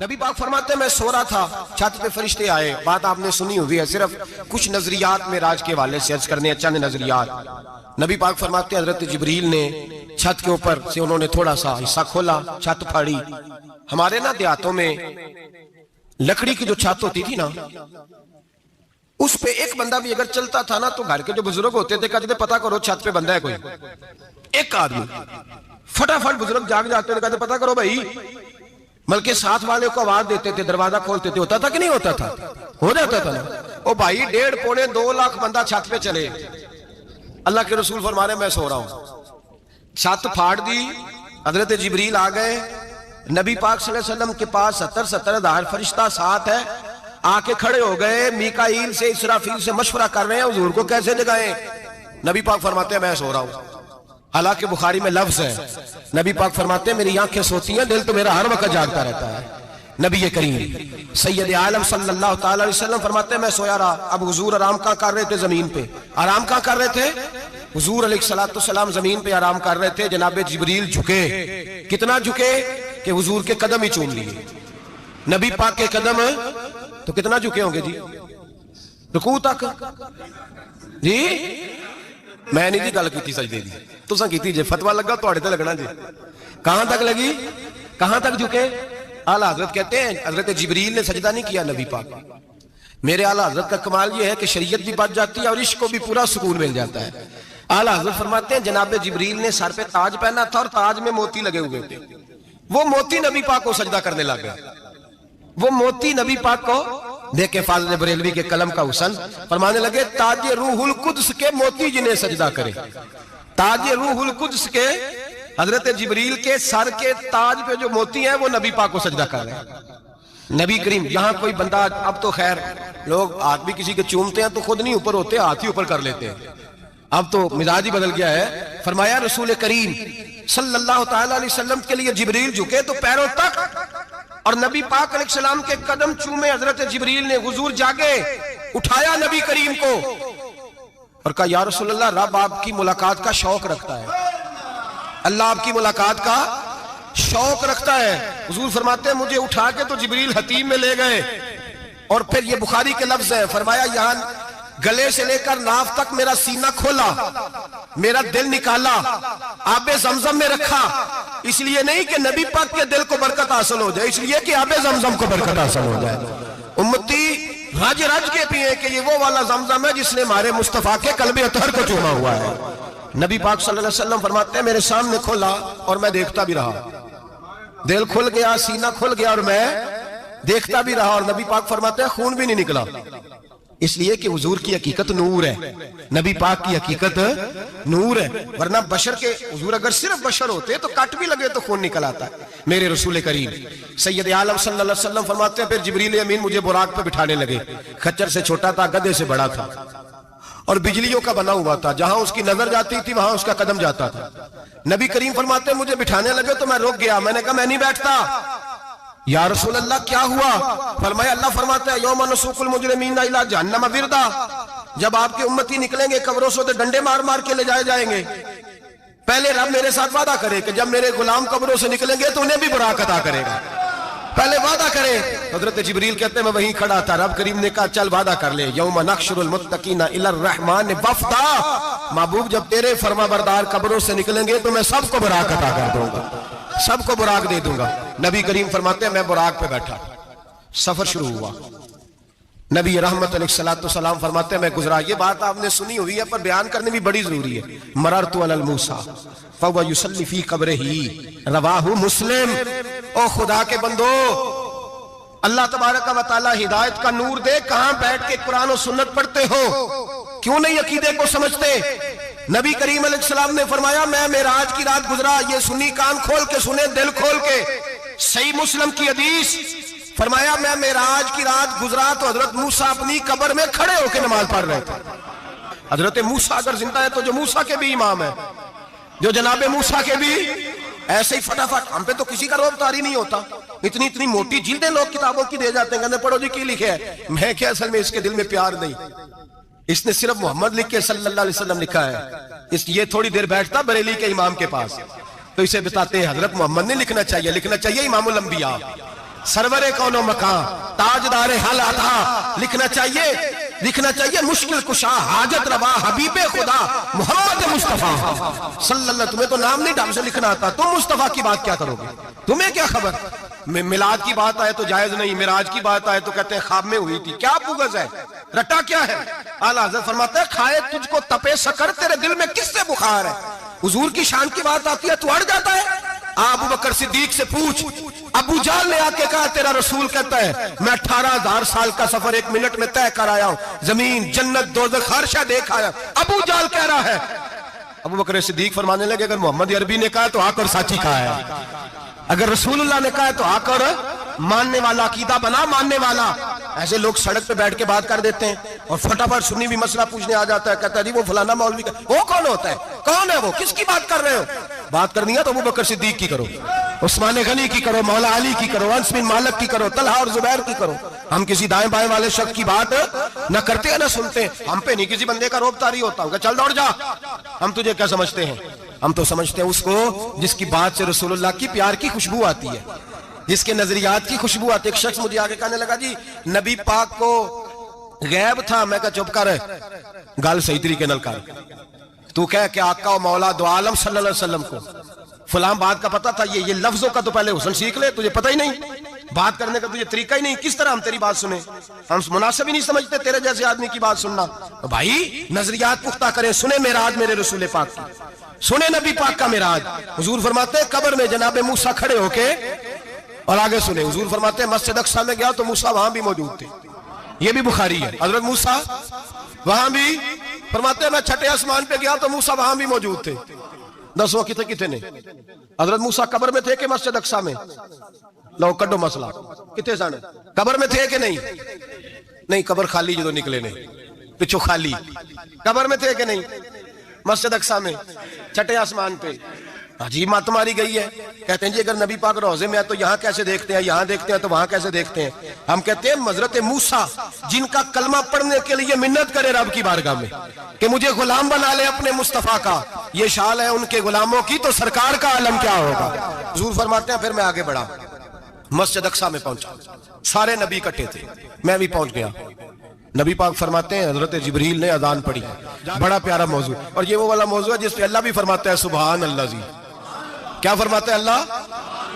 نبی پاک فرماتے ہیں میں سو رہا تھا، چھت پہ فرشتے آئے. بات آپ نے سنی ہوئی ہے، صرف کچھ نظریات میں راج کے والے سے عرض کرنے چند نظریات. نبی پاک فرماتے ہیں حضرت جبریل نے چھت کے اوپر سے انہوں نے تھوڑا سا حصہ کھولا، چھت پھاڑی. ہمارے نا دیہاتوں میں لکڑی کی جو چھت ہوتی تھی نا، اس پہ ایک بندہ بھی اگر چلتا تھا نا تو گھر کے جو بزرگ ہوتے تھے کہتے تھے پتہ کرو چھت پہ بندہ ہے کوئی. ایک آدمی فٹافٹ بزرگ جاگ جاتے تھے، کہتے پتہ کرو بھائی. بلکہ ساتھ والے کو آواز دیتے تھے، دروازہ کھولتے تھے. ہوتا تھا کہ نہیں ہوتا تھا؟ ہو جاتا تھا نا. او بھائی 1.5 پونے 2 لاکھ بندہ چھت پہ چلے. اللہ کے رسول فرما رہے ہیں میں سو رہا ہوں. چھت پھاڑ دی، حضرت جبریل آ گئے. نبی پاک صلی اللہ علیہ وسلم کے پاس 70 ہزار فرشتہ ساتھ ہے. آ کے کھڑے ہو گئے، میکائیل سے اسرافیل سے مشورہ کر رہے ہیں حضور کو کیسے جگائیں. نبی پاک فرماتے ہیں میں سو رہا ہوں. حالانکہ بخاری میں لفظ ہے، نبی پاک فرماتے ہیں میری آنکھیں سوتی ہیں، دل تو میرا ہر وقت جاگتا رہتا ہے. نبی کریم سید عالم صلی اللہ تعالی علیہ وسلم فرماتے ہیں میں سویا رہا. اب حضور آرام کہاں کر رہے تھے؟ زمین پہ. آرام کہاں کر رہے تھے؟ حضور علیہ السلام زمین پہ آرام کر رہے تھے. جناب جبریل جھکے. کتنا جھکے کہ حضور کے قدم ہی چوم لیے. نبی پاک کے قدم تو کتنا جھکے ہوں گے جی؟ رکوع تک. جی میں نہیں جی گل کی سجدے دی، تساں کیتی جی. فتویٰ لگا تواڈے تے لگنا جی. کہاں تک لگی؟ کہاں تک جھکے؟ اعلیٰ حضرت کہتے ہیں حضرت جبریل نے سجدہ نہیں کیا نبی پاک. میرے اعلیٰ حضرت کا کمال یہ ہے کہ شریعت بھی بچ جاتی ہے اور عشق کو بھی پورا سکون مل جاتا ہے. اعلیٰ حضرت فرماتے ہیں جناب جبریل نے سر پہ تاج پہنا تھا اور تاج میں موتی لگے ہوئے تھے. وہ موتی نبی پاک کو سجدہ کرنے لگ گیا. وہ موتی نبی پاک کو دیکھیں فاضل بریلوی کے قلم کا حسن فرمانے لگے تاج روح القدس کے موتی جنہیں سجدہ کرے. تاج روح القدس کے حضرت جبریل کے سر کے تاج پہ جو موتی ہیں وہ نبی پاک کو سجدہ کر رہے ہیں. نبی کریم یہاں کوئی بندہ، اب تو خیر لوگ ہاتھ بھی کسی کے چومتے ہیں تو خود نہیں اوپر ہوتے، ہاتھ ہی اوپر کر لیتے ہیں. اب تو مزاج ہی بدل گیا ہے. فرمایا رسول کریم صلی اللہ تعالی علیہ وسلم کے لیے جبریل جھکے تو پیروں تک، اور نبی پاک علیہ السلام کے قدم چومے. حضرت جبریل نے حضور جاگے، اٹھایا نبی کریم کو اور کہا یا رسول اللہ رب آپ کی ملاقات کا شوق رکھتا ہے، اللہ آپ کی ملاقات کا شوق رکھتا ہے. حضور فرماتے ہیں مجھے اٹھا کے تو جبریل حتیم میں لے گئے اور پھر یہ بخاری کے لفظ ہے. فرمایا یہاں گلے سے لے کر ناف تک میرا سینہ کھولا، میرا دل نکالا، آب زمزم میں رکھا. اس لیے نہیں کہ نبی پاک کے دل کو برکت حاصل ہو جائے، اس لیے کہ آب زمزم کو برکت حاصل ہو جائے. امتی رج رج کے پیئے کہ یہ وہ والا زمزم ہے جس نے ہمارے مصطفیٰ کے قلب اطہر کو چوما ہوا ہے. نبی پاک صلی اللہ علیہ وسلم فرماتے ہیں میرے سامنے کھولا اور میں دیکھتا بھی رہا. دل کھل گیا، سینہ کھل گیا اور میں دیکھتا بھی رہا. اور نبی پاک فرماتے ہیں خون بھی نہیں نکلا، اس لیے کہ حضور کی حقیقت نور ہے، نبی پاک کی حقیقت نور ہے. ورنہ بشر کے حضور اگر صرف بشر ہوتے تو کٹ بھی لگے تو خون نکل آتا ہے. میرے رسول کریم سید عالم صلی اللہ علیہ وسلم فرماتے ہیں پھر جبریل امین مجھے براق پہ بٹھانے لگے. خچر سے چھوٹا تھا، گدھے سے بڑا تھا اور بجلیوں کا بنا ہوا تھا. جہاں اس کی نظر جاتی تھی وہاں اس کا قدم جاتا تھا. نبی کریم فرماتے ہیں مجھے بٹھانے لگے تو میں رک گیا. میں نے کہا میں نہیں بیٹھتا. یا رسول اللہ کیا ہوا؟ فرمایا اللہ فرماتا ہے یوم نسوق المجرمین الی جہنم وردا، جب آپ کے امتی نکلیں گے قبروں سے تو ڈنڈے مار مار کے لے جائے جائیں گے. پہلے رب میرے ساتھ وعدہ کرے کہ جب میرے غلام قبروں سے نکلیں گے تو انہیں بھی براق عطا کرے گا. پہلے وعدہ کرے. حضرت جبریل کہتے ہیں میں وہیں کھڑا تھا. رب کریم نے کہا چل وعدہ کر لے یوم نحشر المتقین الی الرحمن وفدا، محبوب جب تیرے فرما بردار قبروں سے نکلیں گے تو میں سب کو براق عطا کر دوں گا، سب کو براق دے دوں گا. نبی کریم فرماتے ہیں میں براق پہ بیٹھا، سفر شروع ہوا. نبی رحمت علیہ السلام فرماتے ہیں میں گزرا. یہ بات آپ نے سنی ہوئی ہے پر بیان کرنے بھی بڑی ضروری ہے. مررت علی الموسیٰ فہو یصلی فی قبرہ رواہ مسلم. او خدا کے بندو، اللہ تبارک و تعالی ہدایت کا نور دے. کہاں بیٹھ کے قرآن و سنت پڑھتے ہو؟ کیوں نہیں عقیدے کو سمجھتے؟ نبی کریم علیہ السلام نے فرمایا میں معراج کی رات گزرا. یہ سنی کان کھول کے سنے، دل کھول کے. صحیح مسلم کی حدیث فرمایا میں معراج کی رات گزرا تو حضرت موسیٰ اپنی قبر میں کھڑے ہو کے نماز پڑھ رہے تھے. حضرت موسیٰ اگر زندہ ہے تو جو موسیٰ کے بھی امام ہے، جو جناب موسیٰ کے بھی ایسے ہی فٹافٹ. ہم پہ تو کسی کا روب طاری نہیں ہوتا. اتنی موٹی جلدیں لوگ کتابوں کی دے جاتے ہیں، کہتے ہیں پڑھو جی کی لکھے ہے. میں کیا اصل میں اس کے دل میں پیار نہیں، اس نے صرف محمد لکھ کے صلی اللہ علیہ وسلم لکھا ہے. یہ تھوڑی دیر بیٹھتا بریلی کے امام کے پاس تو اسے بتاتے ہیں حضرت محمد نے لکھنا چاہیے، لکھنا چاہیے امام الانبیاء. سرور کونو مکان، تاجدار حل عطا، لکھنا چاہیے مشکل کشا، حاجت روا، حبیب خدا محمد مصطفیٰ صلی اللہ. تمہیں تو نام نہیں ڈھنگ سے لکھنا آتا، تم مصطفیٰ کی بات کیا کرو گے؟ تمہیں کیا خبر؟ میلاد کی بات آئے تو جائز نہیں، معراج کی بات آئے تو کہتے ہیں خواب میں ہوئی تھی. کیا بغض ہے؟ رٹا کیا ہے؟ اعلیٰ حضرت فرماتا ہے کھائے تجھ کو تپے سکر، تیرے دل میں کس سے بخار ہے؟ حضور کی شان کی بات آتی ہے تو اڑ جاتا ہے. ابو بکر صدیق سے پوچھ، ابو جہل نے آ کے کہا تیرا رسول کہتا ہے میں 18,000 سال کا سفر 1 منٹ میں طے کر آیا ہوں، زمین جنت دوزخ ہر شے دیکھ آیا. ابو جہل کہہ رہا ہے. ابو بکر صدیق فرمانے لگے اگر محمد عربی نے کہا تو آ کر ساتھی کہا ہے، اگر رسول اللہ نے کہا ہے تو آ کر ماننے والا، عقیدہ بنا ماننے والا. ایسے لوگ سڑک پہ بیٹھ کے بات کر دیتے ہیں اور فٹافٹ سنی بھی مسئلہ پوچھنے آ جاتا ہے، کہتا ہے جی وہ فلانا مولوی کا. وہ کون ہوتا ہے؟ کون ہے وہ؟ کس کی بات کر رہے ہو؟ بات کرنی ہے تو ابو بکر صدیق کی کرو، عثمان غنی کی کرو، مولا علی کی کرو، انس بن مالک کی کرو، طلحہ اور زبیر کی کرو. ہم کسی دائیں بائیں والے شخص کی بات نہ کرتے ہیں نہ سنتے. ہم پہ نہیں کسی بندے کا روب طاری ہوتا ہوں کہ چل دوڑ جا. ہم تجھے کیا سمجھتے ہیں؟ ہم تو سمجھتے ہیں اس کو جس کی بات سے رسول اللہ کی پیار کی خوشبو آتی ہے، جس کے نظریات کی خوشبو آتی ہے. ایک شخص مجھے آگے کہنے لگا جی نبی پاک کو غیب تھا. میں کہا چپ کر، گال صحیح طریقے نال کر. تو کہہ کہ آقا و مولا دو عالم صلی اللہ علیہ وسلم کو فلاں بات کا پتہ تھا. یہ لفظوں کا تو پہلے حسن سیکھ لے، تجھے پتہ ہی نہیں، بات کرنے کا تجھے طریقہ ہی نہیں. کس طرح ہم تیری بات سنیں؟ ہم مناسب ہی نہیں سمجھتے تیرے جیسے آدمی کی بات سننا. بھائی نظریات پختہ کریں. سنیں معراج میرے رسول پاک کی، سنیں نبی پاک کا معراج. حضور فرماتے ہیں قبر میں جناب موسیٰ کھڑے ہو کے، اور آگے سنیں حضور فرماتے ہیں مسجد اقصیٰ میں گیا تو موسیٰ وہاں بھی موجود تھے. یہ بھی بخاری ہے. حضرت موسیٰ وہاں بھی، فرماتے ہیں میں چھٹے آسمان پہ گیا تو موسیٰ وہاں بھی موجود تھے. دسو کتے نے؟ حضرت موسیٰ قبر میں تھے کہ مسجد اقصیٰ میں؟ لو کڈو مسئلہ. کتے سن؟ قبر میں تھے کہ نہیں؟ نہیں، قبر خالی جو نکلے نے پچھو خالی. قبر میں تھے کہ نہیں؟ مسجد اقصیٰ میں چھٹے آسمان پہ. عجیب مات ماری گئی ہے. کہتے ہیں جی اگر نبی پاک روزے میں ہے تو یہاں کیسے دیکھتے ہیں، یہاں دیکھتے ہیں تو وہاں کیسے دیکھتے ہیں؟ ہم کہتے ہیں حضرت موسیٰ جن کا کلمہ پڑھنے کے لیے منت کرے رب کی بارگاہ میں کہ مجھے غلام بنا لے اپنے مصطفیٰ کا، یہ شان ہے ان کے غلاموں کی، تو سرکار کا عالم کیا ہوگا؟ حضور فرماتے ہیں پھر میں آگے بڑھا، مسجد اقصیٰ میں پہنچا، سارے نبی اکٹھے تھے، میں بھی پہنچ گیا. نبی پاک فرماتے ہیں حضرت جبریل نے اذان پڑھی. بڑا پیارا موضوع، اور یہ وہ والا موضوع ہے جس پہ اللہ بھی فرماتا ہے سبحان اللہ. جی کیا فرماتا ہے اللہ؟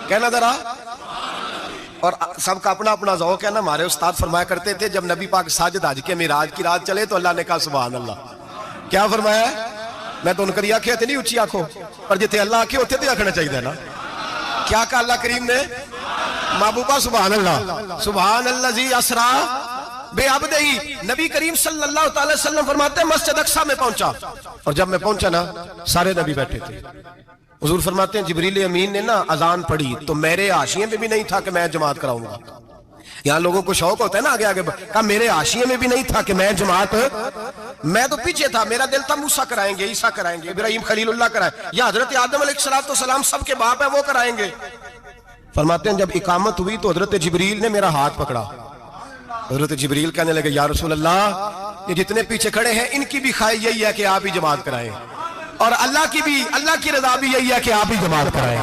کہنا ذرا. اور سب کا اپنا اپنا ذوق ہے نا. ہمارے استاد فرمایا کرتے تھے جب نبی پاک ساجد حج کے معراج کی رات چلے تو اللہ نے کہا سبحان اللہ. کیا فرمایا؟ میں تو ان کری آنکھیں تھے نہیں اچھی آنکھوں، پر جتنے اللہ آنکھیں ہوتے تھے آنکھنا چاہیے نا. کیا کہا اللہ کریم نے؟ محبوبہ سبحان اللہ. سبحان اللہ زی اسرا بے عبدہی. نبی کریم صلی اللہ تعالی وسلم فرماتے ہیں مسجد اقصیٰ میں پہنچا، اور جب میں پہنچا نا سارے نبی بیٹھے تھے. حضور فرماتے ہیں جبریل امین نے نا اذان پڑھی تو میرے حاشیے میں بھی نہیں تھا کہ میں جماعت کراؤں گا. یہاں لوگوں کو شوق ہوتا ہے نا آگے آگے، کہا میرے حاشیے میں بھی نہیں تھا کہ میں جماعت، میں تو پیچھے تھا. میرا دل تھا موسیٰ کرائیں گے، عیسیٰ کرائیں گے، ابراہیم خلیل اللہ کرائیں، یا حضرت آدم علیہ السلام سب کے باپ ہیں وہ کرائیں گے. فرماتے ہیں جب اقامت ہوئی تو حضرت جبریل نے میرا ہاتھ پکڑا. حضرت جبریل کہنے لگے یا رسول اللہ یہ جتنے پیچھے کھڑے ہیں ان کی بھی خواہش یہی ہے کہ آپ ہی جماعت کرائیں، اور اللہ کی بھی، اللہ کی رضا بھی یہی ہے کہ آپ ہی جماعت کرائیں.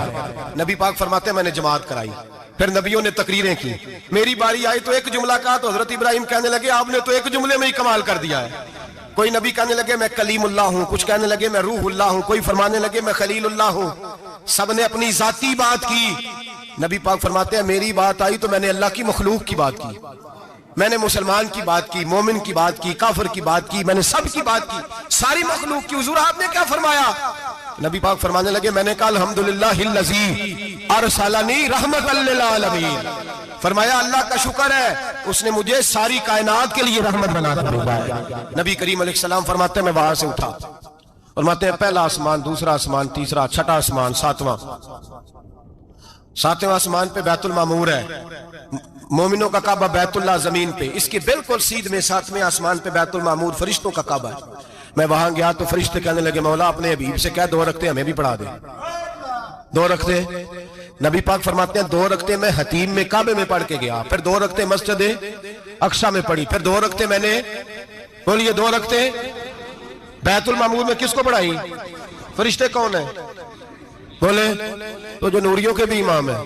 نبی پاک فرماتے ہیں میں نے جماعت کرائی. پھر نبیوں نے تقریریں کی. میری باری آئی تو ایک جملہ کہا تو حضرت ابراہیم کہنے لگے آپ نے تو ایک جملے میں ہی کمال کر دیا ہے. کوئی نبی کہنے لگے میں کلیم اللہ ہوں، کچھ کہنے لگے میں روح اللہ ہوں، کوئی فرمانے لگے میں خلیل اللہ ہوں. سب نے اپنی ذاتی بات کی. نبی پاک فرماتے ہیں میری بات آئی تو میں نے اللہ کی مخلوق کی بات کی، میں نے مسلمان کی بات کی، مومن کی بات کی، کافر کی بات کی، میں نے سب کی بات کی، ساری مخلوق کی. حضور آپ نے کیا فرمایا؟ نبی پاک فرمانے لگے میں نے کہا الحمدللہ الذی ارسلنی رحمۃ للعالمین. فرمایا اللہ کا شکر ہے اس نے مجھے ساری کائنات کے لیے رحمت بنا کر بھیجا. نبی کریم علیہ السلام فرماتے ہیں میں وہاں سے اٹھا. فرماتے ہیں پہلا آسمان، دوسرا آسمان، تیسرا، چھٹا آسمان، ساتواں آسمان پہ بیت المعمور ہے، مومنوں کا کعبہ بیت اللہ زمین پہ، اس کے بالکل سیدھ میں 7ویں آسمان پہ بیت المعمور فرشتوں کا کعبہ ہے. میں وہاں گیا تو فرشتے کہنے لگے مولا اپنے حبیب سے کہہ 2 رکعتیں ہمیں بھی پڑھا دے. 2 رکعتیں. نبی پاک فرماتے ہیں 2 رکعتیں میں حتیم میں کعبے میں پڑھ کے گیا، پھر 2 رکعتیں مسجد اقصیٰ میں پڑھی، پھر 2 رکعتیں میں نے، بولیے 2 رکعتیں بیت المعمور میں کس کو پڑھائی؟ فرشتے کون ہیں؟ بولے تو جو نوریوں کے بھی امام ہیں.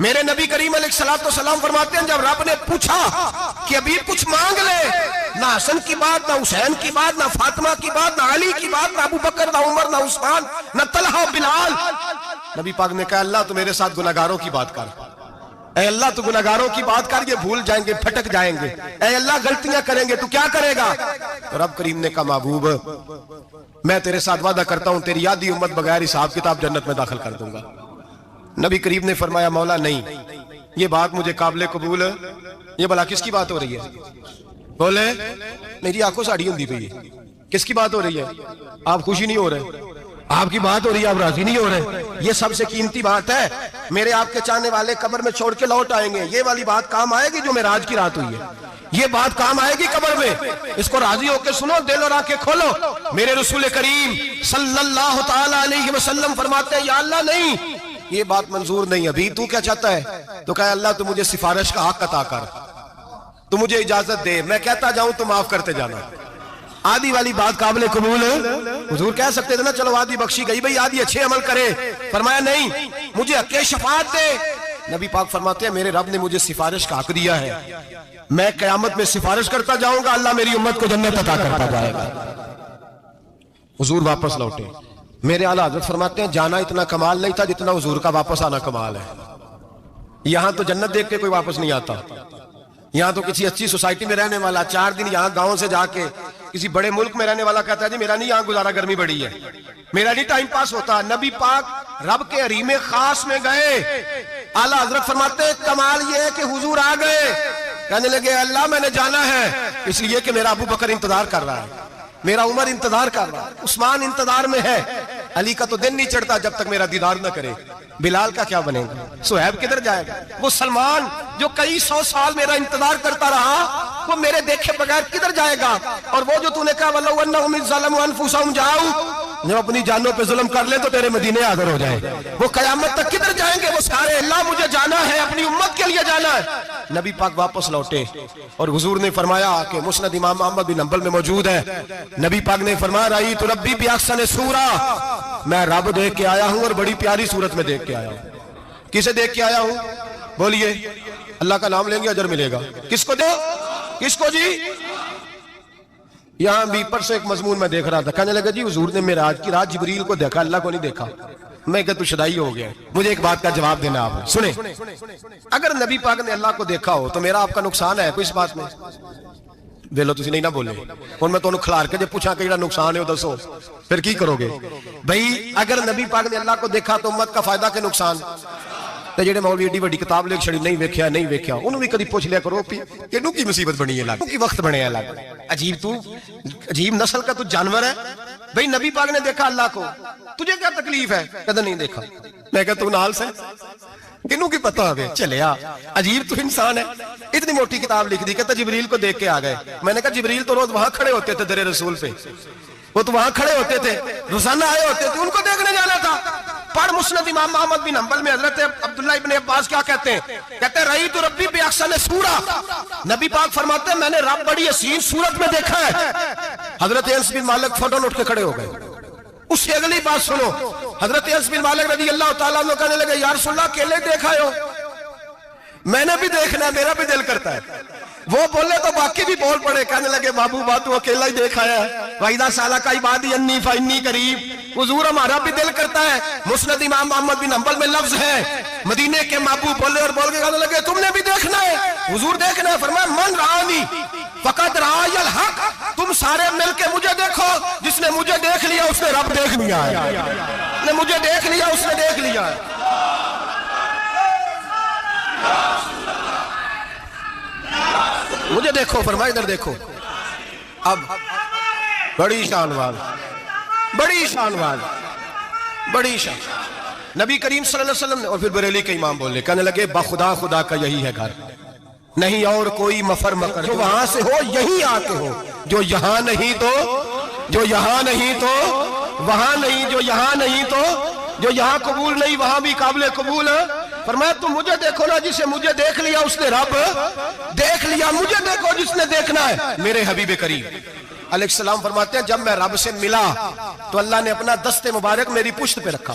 میرے نبی کریم علیہ الصلوۃ والسلام فرماتے ہیں جب رب نے پوچھا کہ ابھی کچھ مانگ لے، نہ حسن کی بات، نہ حسین کی بات، نہ فاطمہ کی بات، نہ علی کی بات، نہ ابو بکر، نہ عمر، نہ عثمان، نہ طلحہ بلال، نبی پاک نے کہا اللہ تو میرے ساتھ گناہگاروں کی بات کر، اے اللہ تو گناہگاروں کی بات کر، یہ بھول جائیں گے، پھٹک جائیں گے، اے اللہ غلطیاں کریں گے تو کیا کرے گا؟ تو رب کریم نے کہا محبوب میں تیرے ساتھ وعدہ کرتا ہوں تیری آدھی امت بغیر حساب کتاب جنت میں داخل کر دوں گا۔ نبی کریم نے فرمایا مولا نہیں، یہ بات مجھے قابل قبول ہے، یہ بھلا کس کی بات ہو رہی ہے؟ بولے میری آنکھوں ساڑی ہوندی پئی ہے، کس کی بات ہو رہی ہے؟ آپ خوشی نہیں ہو رہے، آپ کی بات ہو رہی ہے، آپ راضی نہیں ہو رہے، یہ سب سے قیمتی بات ہے، میرے آپ کے چاہنے والے قبر میں چھوڑ کے لوٹ آئیں گے، یہ والی بات کام آئے گی جو معراج کی رات ہوئی ہے، یہ بات کام آئے گی قبر میں، اس کو راضی ہو کے سنو، دل اور آنکھیں کھولو۔ میرے رسول کریم صلی اللہ تعالی علیہ وسلم فرماتے ہیں یا اللہ نہیں، یہ بات منظور نہیں، ابھی تو کیا چاہتا ہے؟ تو کہا اللہ تو مجھے سفارش کا حق عطا کر، تو مجھے اجازت دے، میں کہتا جاؤں تو معاف کرتے جانا۔ آدھی والی بات قابل قبول ہے؟ حضور کہہ سکتے تھے نا چلو آدھی بخشی گئی بھئی آدھی اچھے عمل کرے، فرمایا نہیں مجھے حق شفاعت دے۔ نبی پاک فرماتے ہیں میرے رب نے مجھے سفارش کا حق دیا ہے، میں قیامت میں سفارش کرتا جاؤں گا، اللہ میری امت کو جنت عطا کرتا جائے گا۔ حضور واپس لوٹے، میرے اعلیٰ حضرت فرماتے ہیں جانا اتنا کمال نہیں تھا جتنا حضور کا واپس آنا کمال ہے۔ یہاں تو جنت دیکھ کے کوئی واپس نہیں آتا، یہاں تو کسی اچھی سوسائٹی میں رہنے والا 4 دن یہاں گاؤں سے جا کے کسی بڑے ملک میں رہنے والا کہتا ہے جی میرا نہیں یہاں گزارا، گرمی بڑی ہے، میرا نہیں ٹائم پاس ہوتا۔ نبی پاک رب کے حریم خاص میں گئے، اعلیٰ حضرت فرماتے ہیں کمال یہ ہے کہ حضور آ گئے، کہنے لگے اللہ میں نے جانا ہے، اس لیے کہ میرا ابو بکر انتظار کر رہا ہے، میرا عمر انتظار کر رہا ہے، عثمان انتظار میں ہے، علی کا تو دن نہیں چڑھتا جب تک میرا دیدار نہ کرے، بلال کا کیا بنے گا، صہیب کدھر جائے گا، وہ سلمان جو کئی 100 سال میرا انتظار کرتا رہا وہ میرے دیکھے بغیر کدھر جائے گا، اور وہ جو تو نے کہا وَلَوْ أَنَّهُمْ إِذْ ظَلَمُوا أَنفُسَهُمْ جَاءُوا، جب اپنی جانوں پہ ظلم کر لے تو تیرے مدینے حاضر ہو جائیں، وہ قیامت تک کدھر جائیں گے وہ سارے، اللہ مجھے جانا ہے، اپنی امت کے لیے جانا ہے۔ نبی پاک واپس لوٹے اور حضور نے فرمایا کہ مسند امام احمد بن حنبل میں موجود ہے، نبی پاک نے فرمایا رأیت ربی بأحسن صورہ، میں رب دیکھ کے آیا ہوں اور بڑی پیاری صورت میں دیکھ کے آیا ہوں۔ کسے دیکھ کے آیا ہوں؟ بولیے، اللہ کا نام لیں گے اجر ملے گا، کس کو دو؟ کس کو جی؟ یہاں بھی پرسوں ایک مضمون میں دیکھ رہا تھا، کہنے لگا جی حضور نے معراج کی رات جبریل کو دیکھا، اللہ کو نہیں دیکھا۔ میں کہ تو شدائی ہو گیا، مجھے ایک بات کا جواب دینا آپ سنیں، اگر نبی پاک نے اللہ کو دیکھا ہو تو میرا آپ کا نقصان ہے کوئی اس بات میں؟ ویلو تسی نہیں نہ بولے، اور میں تو کھلار کے جب پوچھا کہ نقصان ہے وہ دسو، پھر کی کرو گے؟ بھئی اگر نبی پاک نے اللہ کو دیکھا تو امت کا فائدہ کے نقصان؟ تے جڑے مولوی ایڈی بڑی کتاب لکھ چھڑی نہیں ویکھیا نہیں ویکھیا انہوں بھی کدی پوچھ لیا کرو کہ نو کی مصیبت بنی ہے لگ کی وقت بنے ہے لگ، عجیب تو عجیب نسل کا تو جانور ہے۔ بھئی نبی پاک نے دیکھا اللہ کو، تجھے کیا تکلیف ہے؟ کہتا نہیں دیکھا، میں کہتا تو نال سے کنوں کی پتہ ہوگے چلیا، عجیب تو انسان ہے، اتنی موٹی کتاب لکھ دی، کہتا جبریل کو دیکھ کے آ گئے۔ میں نے کہا جبریل تو روز وہاں کھڑے ہوتے تھے در رسول پہ، وہ تو وہاں کھڑے ہوتے تھے، روزانہ آئے ہوتے تھے، ان کو دیکھنے جانا تھا۔ پڑھ مسند امام احمد بن حنبل میں حضرت عبداللہ ابن عباس کیا کہتے ہیں؟ کہتے ہیں رأیت ربی بأحسن صورہ، نبی پاک فرماتے ہیں میں نے رب بڑی حسین صورت میں دیکھا ہے۔ حضرت انس بن مالک فوراً اٹھ کے کھڑے ہو گئے۔ اس سے اگلی بات سنو، حضرت انس بن مالک رضی اللہ تعالیٰ عنہ کہنے لگے یا رسول اللہ اکیلے دیکھا ہو؟ میں نے بھی دیکھنا ہے، میرا بھی دل کرتا ہے۔ وہ بولے تو باقی بھی بول پڑے، کہنے لگے محبوبہ تو اکیلا ہی دیکھا ہے، وَإِذَا سَأَلَكَ عِبَادِي عَنِّي فَإِنِّي قَرِيبٌ، حضور ہمارا بھی دل کرتا ہے۔ مسند امام احمد بن حنبل میں لفظ ہے، مدینے کے محبوب بولے اور بول کے کہنے لگے تم نے بھی دیکھنا ہے؟ حضور دیکھنا ہے، فرمایا من رآنی فقد رآی الحق، تم سارے مل کے مجھے دیکھو، جس نے مجھے دیکھ لیا اس نے رب دیکھ لیا ہے، جس نے مجھے دیکھ لیا اس نے دیکھ لیا ہے۔ مجھے دیکھو، فرمایا ادھر دیکھو۔ اب بڑی شان والا، بڑی شان والا، بڑی شان نبی کریم صلی اللہ علیہ وسلم نے، اور پھر بریلی کے امام بولے، کہنے لگے بخدا خدا کا یہی ہے گھر، نہیں اور کوئی مفر مکر، جو وہاں سے ہو یہی آتے ہو، جو یہاں نہیں تو، جو یہاں نہیں تو وہاں نہیں، جو یہاں نہیں تو جو یہاں قبول نہیں وہاں بھی قابل قبول ہے۔ فرمایا تم مجھے دیکھو نا، جسے مجھے دیکھ لیا اس نے رب دیکھ لیا، مجھے دیکھو جس نے دیکھنا ہے میرے حبیب کریم علیہ السلام۔ فرماتے ہیں جب میں رب سے ملا تو اللہ نے اپنا دست مبارک میری پشت پہ رکھا،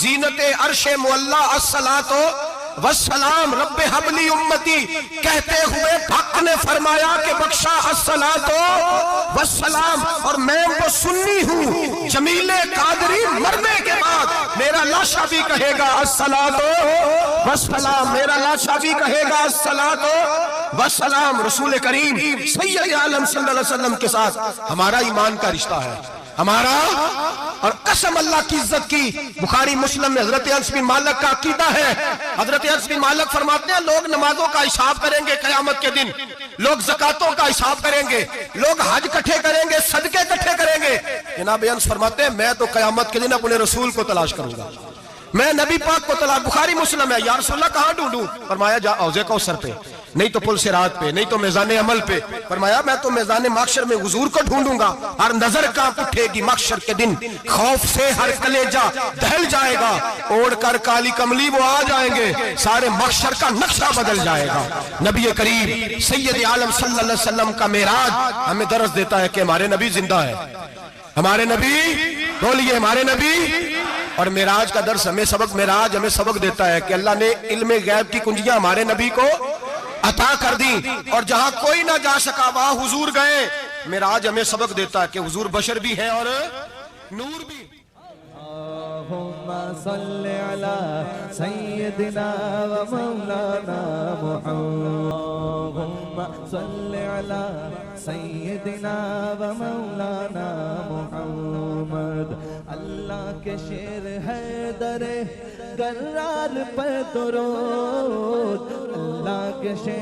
زینت عرش معلا الصلاۃ والسلام رب حبلی امتی کہتے ہوئے حق نے فرمایا کہ بخشا الصلاۃ والسلام، اور میں وہ سنی ہوں جمیل قادری مرنے کے بعد میرا لاشا بھی کہے گا الصلاۃ والسلام، میرا لاشا بھی کہے گا الصلاۃ والسلام۔ رسول کریم سید عالم صلی اللہ علیہ وسلم کے ساتھ ہمارا ایمان کا رشتہ ہے، ہمارا، اور قسم اللہ کی عزت کی، بخاری مسلم میں حضرت انس بن مالک کا عقیدہ ہے۔ حضرت انس بن مالک فرماتے ہیں لوگ نمازوں کا حساب کریں گے قیامت کے دن، لوگ زکاتوں کا حساب کریں گے، لوگ حج کٹھے کریں گے، صدقے کٹھے کریں گے۔ جناب انس فرماتے ہیں میں تو قیامت کے دن اپنے رسول کو تلاش کروں گا، میں نبی پاک کو تلاش، بخاری مسلم ہے۔ یا رسول اللہ کہاں ڈھونڈوں؟ فرمایا جا حوض کوثر پہ، نہیں تو پل صراط پہ، نہیں تو میزان عمل پہ۔ فرمایا میں تو میزان محشر میں حضور کو ڈھونڈوں گا، ہر نظر کانپ اٹھے گی محشر کے دن، خوف سے ہر کلیجہ دہل جائے گا، اوڑھ کر کالی کملی وہ آ جائیں گے، سارے محشر کا نقشہ بدل جائے گا۔ نبی کریم سید عالم صلی اللہ علیہ وسلم کا معراج ہمیں درس دیتا ہے کہ ہمارے نبی زندہ ہے، ہمارے نبی، بولیے ہمارے نبی۔ اور معراج کا درس ہمیں سبق، معراج ہمیں سبق دیتا ہے کہ اللہ نے علم غیب کی کنجیاں ہمارے نبی کو عطا کر دی، اور جہاں کوئی نہ جا سکا وہاں حضور گئے۔ معراج ہمیں سبق دیتا ہے کہ حضور بشر بھی ہے اور نور بھی۔ اللہم صلی علی سیدنا و مولانا محمد، اللہم صلی علی سیدنا و مولانا محمد۔ اللہ کے شیر حیدر گرار پر درود، اللہ کے شیر